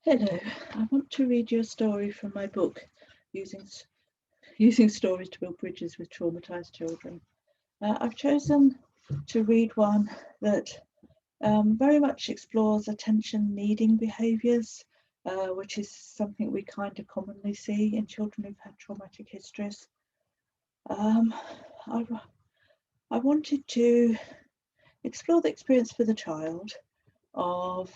Hello, I want to read you a story from my book, Using, Using Stories to Build Bridges with Traumatized Children. I've chosen to read one that very much explores attention needing behaviours, which is something we kind of commonly see in children who've had traumatic histories. Um, I, I wanted to explore the experience for the child of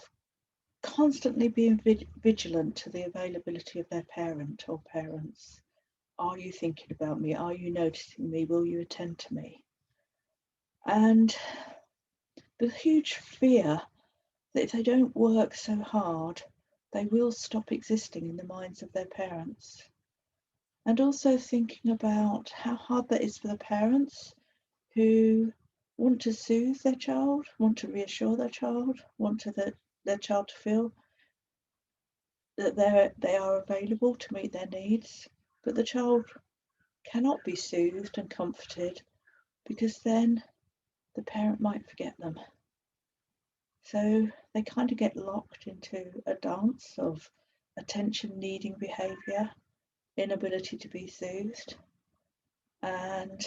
constantly being vigilant to the availability of their parent or parents. Are you thinking about me? Are you noticing me? Will you attend to me? And the huge fear that if they don't work so hard, they will stop existing in the minds of their parents. And also thinking about how hard that is for the parents who want to soothe their child, want to reassure their child, want their child to feel that they are available to meet their needs, but the child cannot be soothed and comforted because then the parent might forget them. So they kind of get locked into a dance of attention needing behaviour, inability to be soothed, and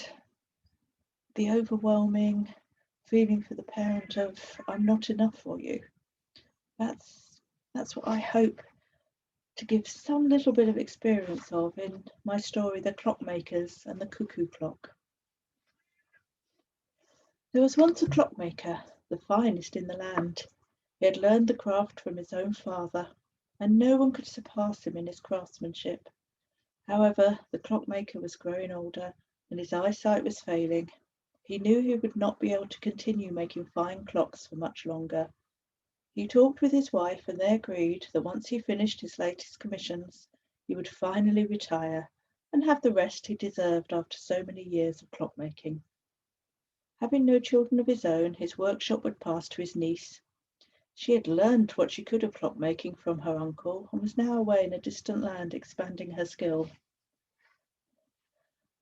the overwhelming feeling for the parent of I'm not enough for you. That's what I hope to give some little bit of experience of in my story, The Clockmakers and the Cuckoo Clock. There was once a clockmaker, the finest in the land. He had learned the craft from his own father, and no one could surpass him in his craftsmanship. However, the clockmaker was growing older, and his eyesight was failing. He knew he would not be able to continue making fine clocks for much longer. He talked with his wife, and they agreed that once he finished his latest commissions, he would finally retire and have the rest he deserved after so many years of clockmaking. Having no children of his own, his workshop would pass to his niece. She had learned what she could of clockmaking from her uncle and was now away in a distant land expanding her skill.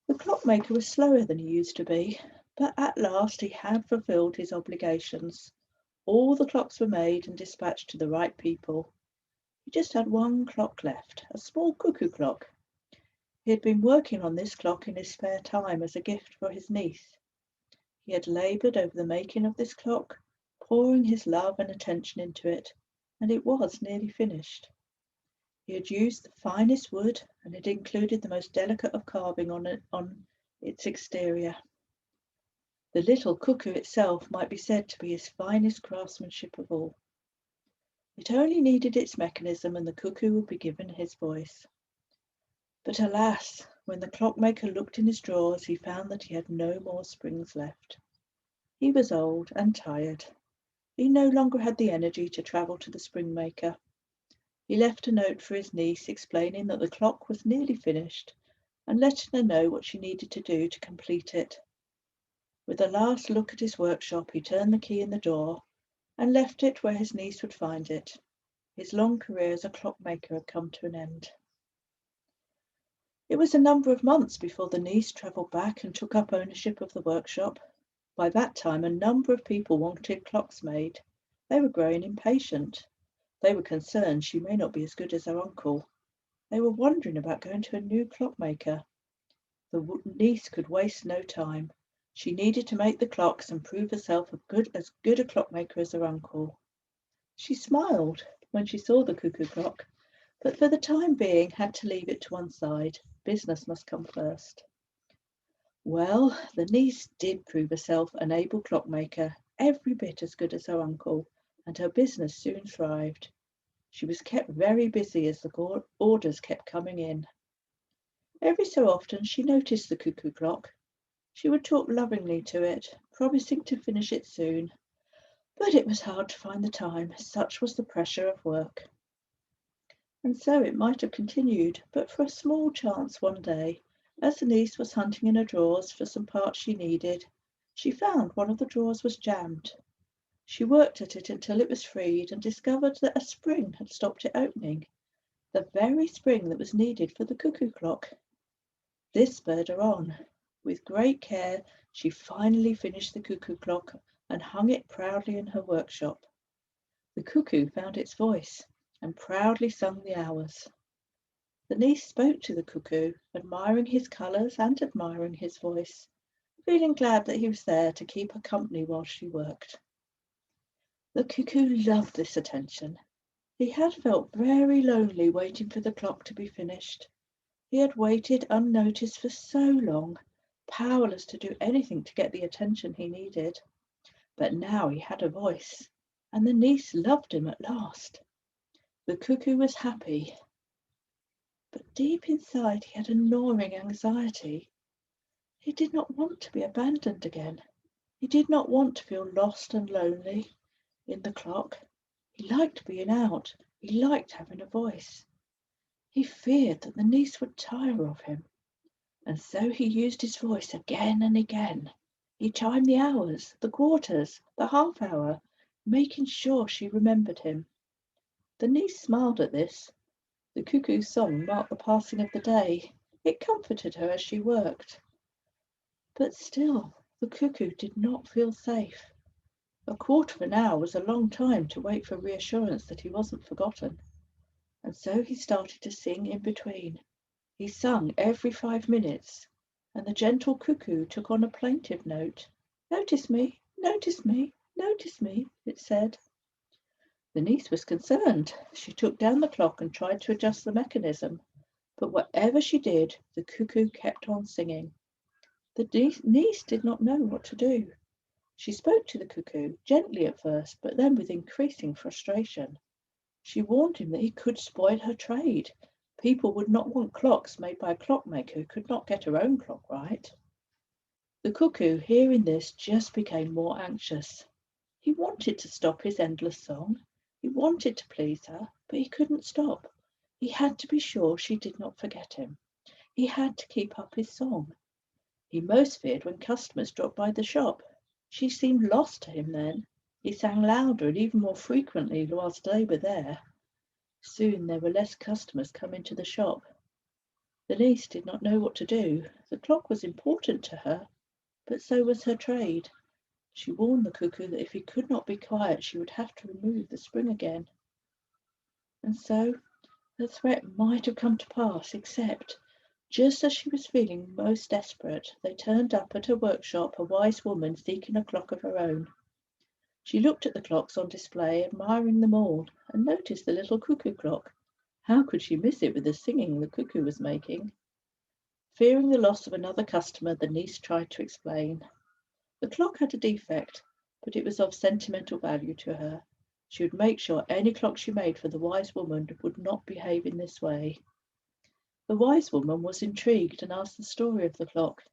The clockmaker was slower than he used to be, but at last he had fulfilled his obligations. All the clocks were made and dispatched to the right people. He just had one clock left, a small cuckoo clock. He had been working on this clock in his spare time as a gift for his niece. He had laboured over the making of this clock, pouring his love and attention into it, and it was nearly finished. He had used the finest wood and had included the most delicate of carving on its exterior. The little cuckoo itself might be said to be his finest craftsmanship of all. It only needed its mechanism and the cuckoo would be given his voice. But alas, when the clockmaker looked in his drawers, he found that he had no more springs left. He was old and tired. He no longer had the energy to travel to the spring maker. He left a note for his niece explaining that the clock was nearly finished and letting her know what she needed to do to complete it. With a last look at his workshop, he turned the key in the door and left it where his niece would find it. His long career as a clockmaker had come to an end. It was a number of months before the niece travelled back and took up ownership of the workshop. By that time, a number of people wanted clocks made. They were growing impatient. They were concerned she may not be as good as her uncle. They were wondering about going to a new clockmaker. The niece could waste no time. She needed to make the clocks and prove herself as good a clockmaker as her uncle. She smiled when she saw the cuckoo clock, but for the time being had to leave it to one side. Business must come first. Well, the niece did prove herself an able clockmaker, every bit as good as her uncle, and her business soon thrived. She was kept very busy as the orders kept coming in. Every so often she noticed the cuckoo clock. She would talk lovingly to it, promising to finish it soon. But it was hard to find the time, such was the pressure of work. And so it might have continued, but for a small chance one day, as the niece was hunting in her drawers for some parts she needed, she found one of the drawers was jammed. She worked at it until it was freed and discovered that a spring had stopped it opening, the very spring that was needed for the cuckoo clock. This spurred her on. With great care, she finally finished the cuckoo clock and hung it proudly in her workshop. The cuckoo found its voice and proudly sung the hours. The niece spoke to the cuckoo, admiring his colours and admiring his voice, feeling glad that he was there to keep her company while she worked. The cuckoo loved this attention. He had felt very lonely waiting for the clock to be finished. He had waited unnoticed for so long, powerless to do anything to get the attention he needed. But now he had a voice, and the niece loved him at last. The cuckoo was happy, but deep inside he had a gnawing anxiety. He did not want to be abandoned again. He did not want to feel lost and lonely in the clock. He liked being out. He liked having a voice. He feared that the niece would tire of him, and so he used his voice again and again. He chimed the hours, the quarters, the half hour, making sure she remembered him. The niece smiled at this. The cuckoo's song marked the passing of the day. It comforted her as she worked. But still, the cuckoo did not feel safe. A quarter of an hour was a long time to wait for reassurance that he wasn't forgotten. And so he started to sing in between. He sung every 5 minutes, and the gentle cuckoo took on a plaintive note. "Notice me, notice me, notice me," it said. The niece was concerned. She took down the clock and tried to adjust the mechanism, but whatever she did, the cuckoo kept on singing. The niece did not know what to do. She spoke to the cuckoo, gently at first, but then with increasing frustration. She warned him that he could spoil her trade. People would not want clocks made by a clockmaker who could not get her own clock right. The cuckoo, hearing this, just became more anxious. He wanted to stop his endless song. He wanted to please her, but he couldn't stop. He had to be sure she did not forget him. He had to keep up his song. He most feared when customers dropped by the shop. She seemed lost to him then. He sang louder and even more frequently whilst they were there. Soon there were less customers coming to the shop. The niece did not know what to do. The clock was important to her, but so was her trade. She warned the cuckoo that if he could not be quiet, she would have to remove the spring again. And so the threat might have come to pass, except just as she was feeling most desperate, there turned up at her workshop a wise woman seeking a clock of her own. She looked at the clocks on display, admiring them all, and noticed the little cuckoo clock. How could she miss it with the singing the cuckoo was making? Fearing the loss of another customer, the niece tried to explain. The clock had a defect, but it was of sentimental value to her. She would make sure any clock she made for the wise woman would not behave in this way. The wise woman was intrigued and asked the story of the clock.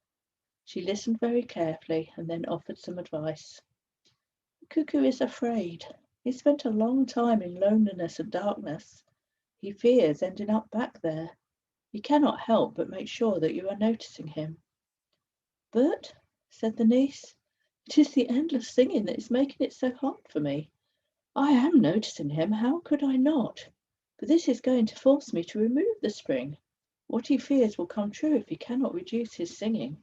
She listened very carefully and then offered some advice. The cuckoo is afraid. He spent a long time in loneliness and darkness. He fears ending up back there. He cannot help but make sure that you are noticing him. But, said the niece, it is the endless singing that is making it so hard for me. I am noticing him, how could I not? But this is going to force me to remove the spring. What he fears will come true if he cannot reduce his singing.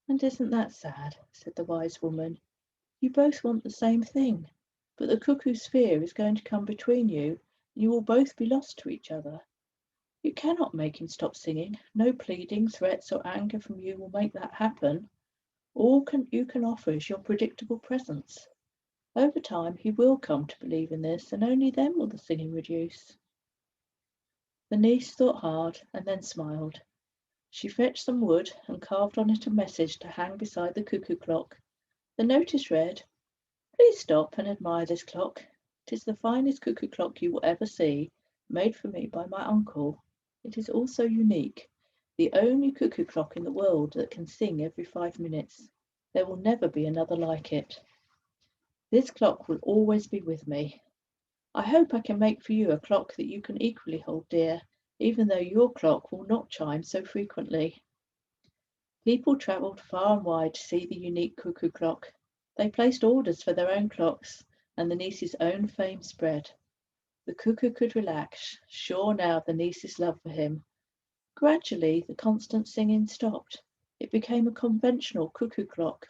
And isn't that sad, said the wise woman. You both want the same thing, but the cuckoo's fear is going to come between you, and you will both be lost to each other. You cannot make him stop singing. No pleading, threats, or anger from you will make that happen. All you can offer is your predictable presence. Over time, he will come to believe in this, and only then will the singing reduce. The niece thought hard and then smiled. She fetched some wood and carved on it a message to hang beside the cuckoo clock. The notice read, "Please stop and admire this clock. It is the finest cuckoo clock you will ever see, made for me by my uncle. It is also unique, the only cuckoo clock in the world that can sing every 5 minutes. There will never be another like it. This clock will always be with me. I hope I can make for you a clock that you can equally hold dear, even though your clock will not chime so frequently." People travelled far and wide to see the unique cuckoo clock. They placed orders for their own clocks, and the niece's own fame spread. The cuckoo could relax, sure now of the niece's love for him. Gradually, the constant singing stopped. It became a conventional cuckoo clock.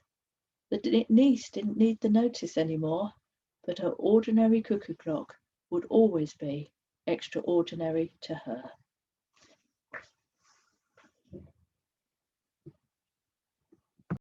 The niece didn't need the notice any more, but her ordinary cuckoo clock would always be extraordinary to her.